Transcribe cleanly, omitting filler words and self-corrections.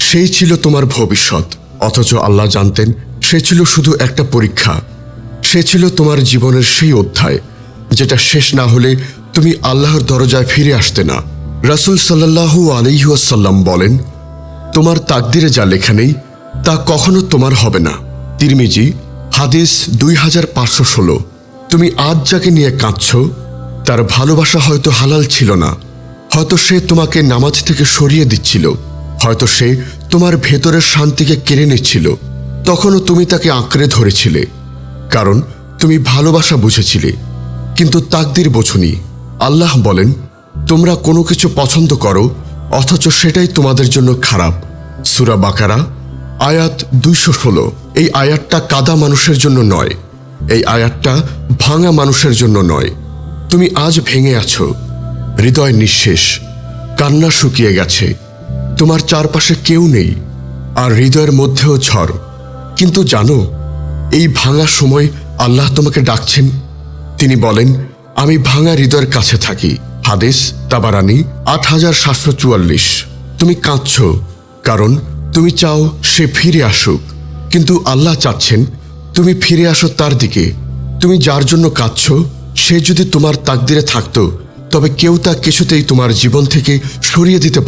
সেই ছিল তোমার ভবিষ্যৎ, অথচ আল্লাহ জানতেন সে ছিল শুধু একটা পরীক্ষা। সে ছিল তোমার জীবনের সেই অধ্যায় যেটা শেষ না হলে তুমি আল্লাহর দরজায় ফিরে আসতে না। রাসূল সাল্লাল্লাহু আলাইহি ওয়াসাল্লাম বলেন, তোমার তাকদিরে যা লেখা নেই তা কখনো তোমার হবে না। তিরমিজি, হাদিস 2516। তুমি আজ যাকে নিয়ে কাঁদছ তার ভালোবাসা হয়তো হালাল ছিল না, হয়তো সে তোমাকে নামাজ থেকে সরিয়ে দিচ্ছিল, হয়তো সে তোমার ভেতরের শান্তিকে কেড়ে নিচ্ছিল। তখনও তুমি তাকে আঁকড়ে ধরেছিলে, কারণ তুমি ভালোবাসা বুঝেছিলে, কিন্তু তাকদির বোঝনি। আল্লাহ বলেন, তোমরা কোনো কিছু পছন্দ করো অথচ সেটাই তোমাদের জন্য খারাপ। সূরা বাকারা, আয়াত 216। এই আয়াতটা কাদা মানুষের জন্য নয়, এই আয়াতটা ভাঙা মানুষের জন্য নয়। তুমি আজ ভেঙে আছো, হৃদয় নিঃশেষ, কান্না শুকিয়ে গেছে, তোমার চারপাশে কেউ নেই, আর হৃদয়ের মধ্যেও ঝড়। কিন্তু জানো, এই ভাঙা সময় আল্লাহ তোমাকে ডাকছেন। তিনি বলেন, আমি ভাঙা হৃদয়ের কাছে থাকি। হাদিস তাবারানী, 8744। তুমি কাঁদছ কারণ তুমি চাও সে ফিরে আসুক, কিন্তু আল্লাহ চাচ্ছেন তুমি ফিরে আসো তার দিকে। তুমি যার জন্য কাঁদছ সে যদি তোমার তাকদিরে থাকতো তবে কেউ তা কিছুতেই তোমার জীবন থেকে সরিয়ে দিতে পারত